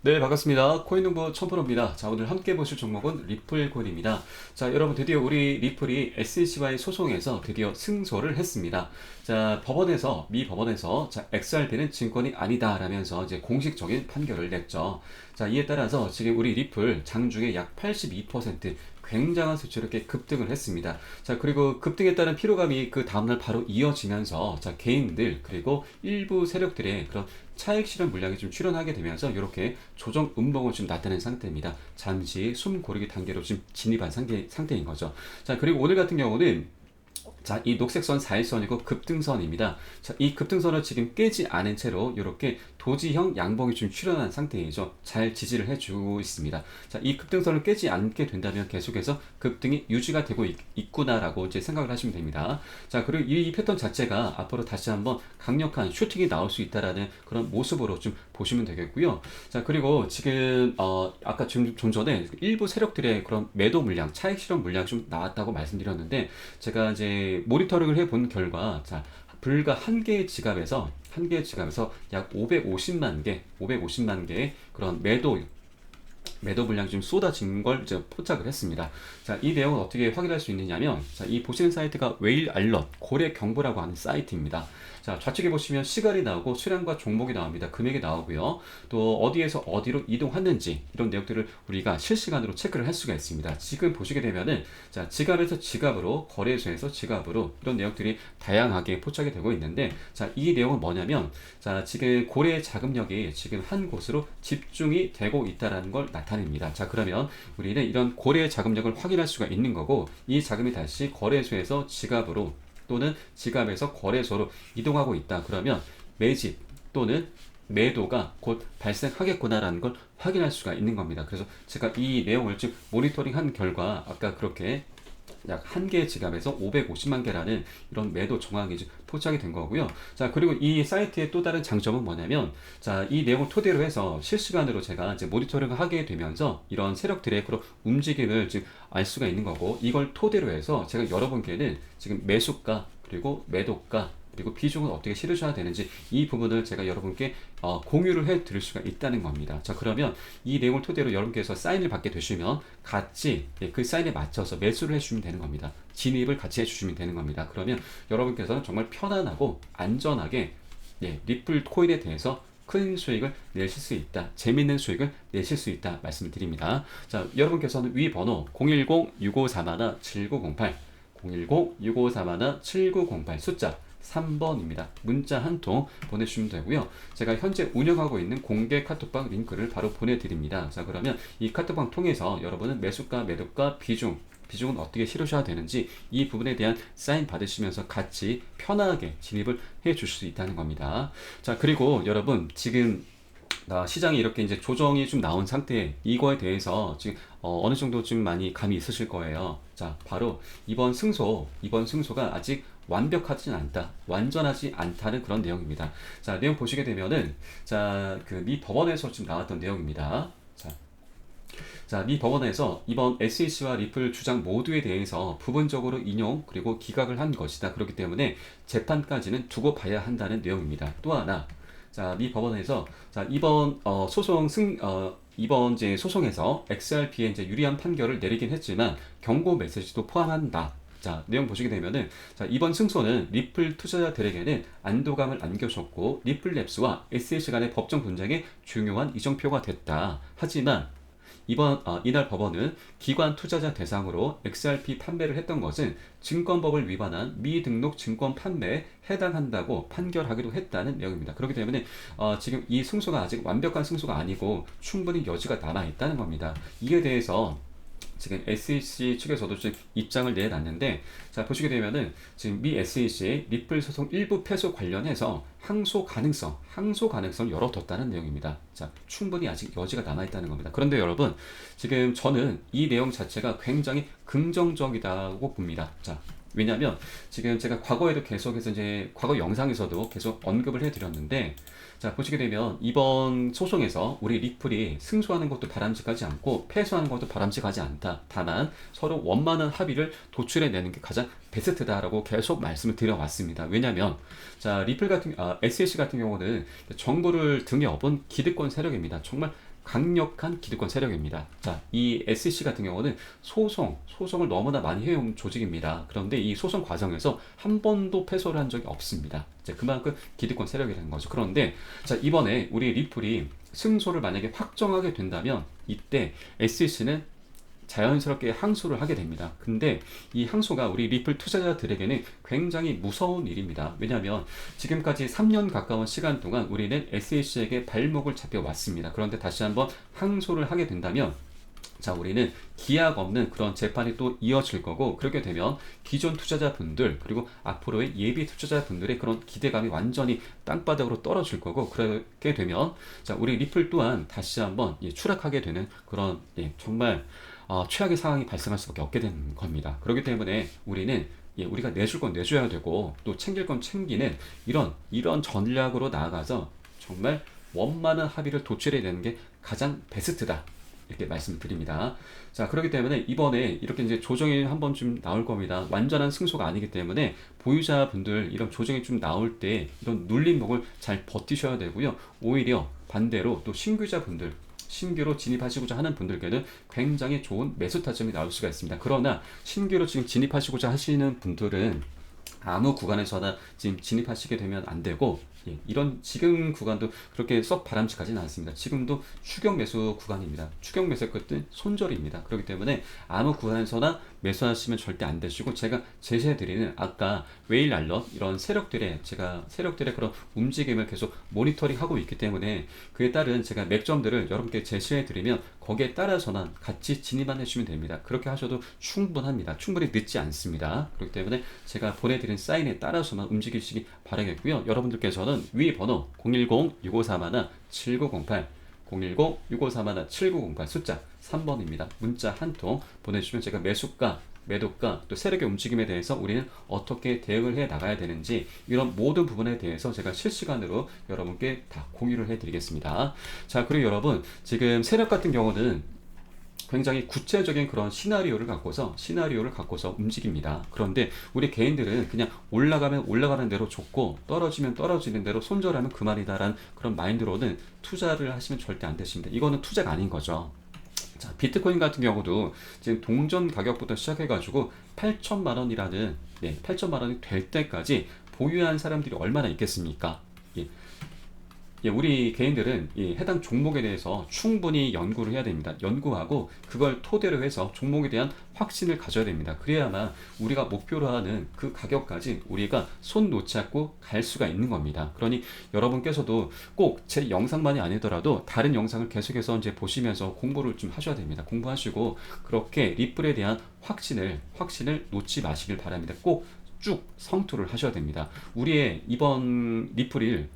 네, 반갑습니다. 코인농부 첨프로입니다. 자, 오늘 함께 보실 종목은 리플코인입니다. 자, 여러분 드디어 우리 리플이 SEC와의 소송에서 드디어 승소를 했습니다. 자, 미 법원에서 자, XRP는 증권이 아니다라면서 이제 공식적인 판결을 냈죠. 자, 이에 따라서 지금 우리 리플 장중에 약 82% 굉장한 수치로 이렇게 급등을 했습니다. 자, 그리고 급등에 따른 피로감이 그 다음날 바로 이어지면서 자, 개인들 그리고 일부 세력들의 그런 차익 실현 물량이 좀 출현하게 되면서 이렇게 조정 음봉을 좀 나타낸 상태입니다. 잠시 숨 고르기 단계로 지금 진입한 상태인 거죠. 자, 그리고 오늘 같은 경우는 자, 이 녹색 선 4일선이고 급등선입니다. 자, 이 급등선을 지금 깨지 않은 채로 이렇게 도지형 양봉이 좀 출현한 상태이죠. 잘 지지를 해주고 있습니다. 자, 이 급등선을 깨지 않게 된다면 계속해서 급등이 유지가 되고 있구나라고 이제 생각을 하시면 됩니다. 자, 그리고 이 패턴 자체가 앞으로 다시 한번 강력한 슈팅이 나올 수 있다라는 그런 모습으로 좀 보시면 되겠고요. 자, 그리고 지금 아까 좀 전에 일부 세력들의 그런 매도 물량, 차익 실현 물량이 좀 나왔다고 말씀드렸는데 제가 이제 모니터링을 해본 결과 자, 불과 한 개의 지갑에서 약 550만 개의 그런 매도 물량이 좀 쏟아진 걸 이제 포착을 했습니다. 자, 이 내용을 어떻게 확인할 수 있느냐면, 자, 이 보시는 사이트가 웨일 알럿, 고래 경보라고 하는 사이트입니다. 자, 좌측에 보시면 시간이 나오고 수량과 종목이 나옵니다. 금액이 나오고요. 또 어디에서 어디로 이동했는지 이런 내용들을 우리가 실시간으로 체크를 할 수가 있습니다. 지금 보시게 되면은 자, 지갑에서 지갑으로, 거래소에서 지갑으로 이런 내용들이 다양하게 포착이 되고 있는데 자, 이 내용은 뭐냐면 자, 지금 고래 자금력이 지금 한 곳으로 집중이 되고 있다는 걸 나타냅니다. 자, 그러면 우리는 이런 고래 자금력을 확인할 수가 있는 거고 이 자금이 다시 거래소에서 지갑으로 또는 지갑에서 거래소로 이동하고 있다. 그러면 매집 또는 매도가 곧 발생하겠구나라는 걸 확인할 수가 있는 겁니다. 그래서 제가 이 내용을 좀 모니터링한 결과 아까 그렇게 약 한 개의 지갑에서 550만 개라는 이런 매도 정황이 포착이 된 거고요. 자, 그리고 이 사이트의 또 다른 장점은 뭐냐면, 자, 이 내용을 토대로 해서 실시간으로 제가 이제 모니터링을 하게 되면서 이런 세력들의 그런 움직임을 지금 알 수가 있는 거고, 이걸 토대로 해서 제가 여러분께는 지금 매수가 그리고 매도가 그리고 비중은 어떻게 실으셔야 되는지 이 부분을 제가 여러분께 공유를 해 드릴 수가 있다는 겁니다. 자, 그러면 이 내용을 토대로 여러분께서 사인을 받게 되시면 같이 그 사인에 맞춰서 매수를 해주시면 되는 겁니다. 진입을 같이 해주시면 되는 겁니다. 그러면 여러분께서는 정말 편안하고 안전하게 리플 코인에 대해서 큰 수익을 내실 수 있다. 재밌는 수익을 내실 수 있다. 말씀을 드립니다. 자, 여러분께서는 위 번호 010-6531-7908 010-6531-7908 숫자 3번입니다. 문자 한 통 보내주시면 되고요. 제가 현재 운영하고 있는 공개 카톡방 링크를 바로 보내드립니다. 자, 그러면 이 카톡방 통해서 여러분은 매수가, 매도가, 비중은 어떻게 실으셔야 되는지 이 부분에 대한 사인 받으시면서 같이 편하게 진입을 해 주실 수 있다는 겁니다. 자, 그리고 여러분 지금 시장이 이렇게 이제 조정이 좀 나온 상태 이거에 대해서 지금 어느 정도 좀 많이 감이 있으실 거예요. 자, 바로 이번 승소가 아직 완벽하진 않다, 완전하지 않다는 그런 내용입니다. 자, 내용 보시게 되면은 자, 그 미 법원에서 지금 나왔던 내용입니다. 자, 미 법원에서 이번 SEC와 리플 주장 모두에 대해서 부분적으로 인용 그리고 기각을 한 것이다. 그렇기 때문에 재판까지는 두고 봐야 한다는 내용입니다. 또 하나, 자, 미 법원에서 자, 이번 이제 소송에서 XRP에 이제 유리한 판결을 내리긴 했지만 경고 메시지도 포함한다. 자, 내용 보시게 되면은 자, 이번 승소는 리플 투자자들에게는 안도감을 안겨줬고 리플랩스와 SEC 간의 법정 분쟁에 중요한 이정표가 됐다. 하지만 이날 법원은 기관 투자자 대상으로 XRP 판매를 했던 것은 증권법을 위반한 미등록 증권 판매에 해당한다고 판결하기도 했다는 내용입니다. 그렇기 때문에 지금 이 승소가 아직 완벽한 승소가 아니고 충분히 여지가 남아 있다는 겁니다. 이에 대해서 지금 SEC 측에서도 지금 입장을 내놨는데 자, 보시게 되면은 지금 미 SEC의 리플 소송 일부 패소 관련해서 항소 가능성을 열어뒀다는 내용입니다. 자, 충분히 아직 여지가 남아있다는 겁니다. 그런데 여러분, 지금 저는 이 내용 자체가 굉장히 긍정적이라고 봅니다. 자, 왜냐하면 지금 제가 과거에도 계속해서 이제 과거 영상에서도 계속 언급을 해드렸는데 자, 보시게 되면 이번 소송에서 우리 리플이 승소하는 것도 바람직하지 않고 패소하는 것도 바람직하지 않다. 다만 서로 원만한 합의를 도출해내는 게 가장 베스트다라고 계속 말씀을 드려왔습니다. 왜냐하면 자, SEC 같은 경우는 정부를 등에 업은 기득권 세력입니다. 정말 강력한 기득권 세력입니다. 자, 이 SEC 같은 경우는 소송을 너무나 많이 해온 조직입니다. 그런데 이 소송 과정에서 한 번도 패소를 한 적이 없습니다. 자, 그만큼 기득권 세력이라는 거죠. 그런데 자, 이번에 우리 리플이 승소를 만약에 확정하게 된다면 이때 SEC는 자연스럽게 항소를 하게 됩니다. 근데 이 항소가 우리 리플 투자자들에게는 굉장히 무서운 일입니다. 왜냐하면 지금까지 3년 가까운 시간 동안 우리는 SEC에게 발목을 잡혀왔습니다. 그런데 다시 한번 항소를 하게 된다면 자, 우리는 기약 없는 그런 재판이 또 이어질 거고, 그렇게 되면 기존 투자자분들 그리고 앞으로의 예비 투자자분들의 그런 기대감이 완전히 땅바닥으로 떨어질 거고, 그렇게 되면 자, 우리 리플 또한 다시 한번 추락하게 되는 그런 정말 최악의 상황이 발생할 수밖에 없게 되는 겁니다. 그렇기 때문에 우리는 우리가 내줄 건 내줘야 되고 또 챙길 건 챙기는 이런 전략으로 나아가서 정말 원만한 합의를 도출해야 되는 게 가장 베스트다. 이렇게 말씀드립니다. 자, 그렇기 때문에 이번에 이렇게 이제 조정이 한번 좀 나올 겁니다. 완전한 승소가 아니기 때문에 보유자분들 이런 조정이 좀 나올 때 이런 눌림목을 잘 버티셔야 되고요. 오히려 반대로 또 신규자분들, 신규로 진입하시고자 하는 분들께는 굉장히 좋은 매수 타점이 나올 수가 있습니다. 그러나 신규로 지금 진입하시고자 하시는 분들은 아무 구간에서나 지금 진입하시게 되면 안 되고, 이런 지금 구간도 그렇게 썩 바람직하지는 않습니다. 지금도 추격 매수 구간입니다. 추격 매수의 끝은 손절입니다. 그렇기 때문에 아무 구간에서나 매수하시면 절대 안 되시고, 제가 제시해드리는 아까 웨일 알럿 이런 세력들의 그런 움직임을 계속 모니터링하고 있기 때문에 그에 따른 제가 맥점들을 여러분께 제시해드리면 거기에 따라서만 같이 진입만 해주시면 됩니다. 그렇게 하셔도 충분합니다. 충분히 늦지 않습니다. 그렇기 때문에 제가 보내드린 사인에 따라서만 움직이시기 바라겠고요. 여러분들께서는 위 번호 010-6531-7908 010-6531-7908 숫자 3번입니다. 문자 한 통 보내주시면 제가 매수가, 매도가, 또 세력의 움직임에 대해서 우리는 어떻게 대응을 해 나가야 되는지 이런 모든 부분에 대해서 제가 실시간으로 여러분께 다 공유를 해 드리겠습니다. 자, 그리고 여러분, 지금 세력 같은 경우는 굉장히 구체적인 그런 시나리오를 갖고서 움직입니다. 그런데 우리 개인들은 그냥 올라가면 올라가는 대로 좋고 떨어지면 떨어지는 대로 손절하면 그만이다라는 그런 마인드로는 투자를 하시면 절대 안 되십니다. 이거는 투자가 아닌 거죠. 자, 비트코인 같은 경우도 지금 동전 가격부터 시작해가지고 8천만 원이라는 8천만 원이 될 때까지 보유한 사람들이 얼마나 있겠습니까? 우리 개인들은 해당 종목에 대해서 충분히 연구를 해야 됩니다. 연구하고 그걸 토대로 해서 종목에 대한 확신을 가져야 됩니다. 그래야만 우리가 목표로 하는 그 가격까지 우리가 손 놓지 않고 갈 수가 있는 겁니다. 그러니 여러분께서도 꼭 제 영상만이 아니더라도 다른 영상을 계속해서 이제 보시면서 공부를 좀 하셔야 됩니다. 공부하시고 그렇게 리플에 대한 확신을 놓지 마시길 바랍니다. 꼭 쭉 성투를 하셔야 됩니다. 우리의 이번 리플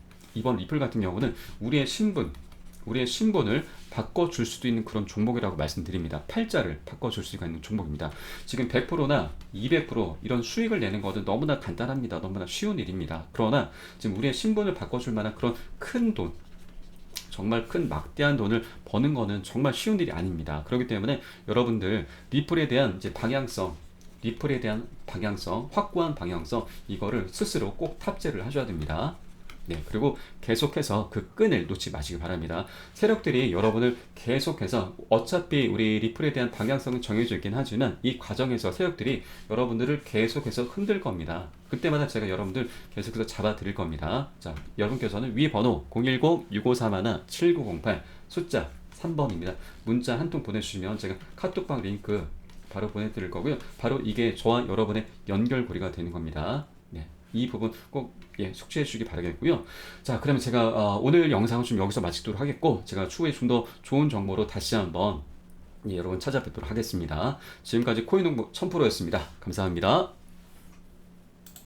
같은 경우는 우리의 신분을 바꿔줄 수도 있는 그런 종목이라고 말씀드립니다. 팔자를 바꿔줄 수가 있는 종목입니다. 지금 100%나 200% 이런 수익을 내는 것은 너무나 간단합니다. 너무나 쉬운 일입니다. 그러나 지금 우리의 신분을 바꿔줄 만한 그런 큰 돈, 정말 큰 막대한 돈을 버는 거는 정말 쉬운 일이 아닙니다. 그렇기 때문에 여러분들 리플에 대한 확고한 방향성, 이거를 스스로 꼭 탑재를 하셔야 됩니다. 그리고 계속해서 그 끈을 놓지 마시기 바랍니다. 세력들이 여러분을 계속해서, 어차피 우리 리플에 대한 방향성은 정해져 있긴 하지만 이 과정에서 세력들이 여러분들을 계속해서 흔들 겁니다. 그때마다 제가 여러분들 계속해서 잡아 드릴 겁니다. 자, 여러분께서는 위 번호 010-6531-7908 숫자 3번입니다. 문자 한 통 보내주시면 제가 카톡방 링크 바로 보내드릴 거고요. 바로 이게 저와 여러분의 연결고리가 되는 겁니다. 이 부분 꼭 숙지해 주시기 바라겠고요. 자, 그러면 제가 오늘 영상은 좀 여기서 마치도록 하겠고, 제가 추후에 좀 더 좋은 정보로 다시 한번 여러분 찾아뵙도록 하겠습니다. 지금까지 코인농부 1000%였습니다. 감사합니다.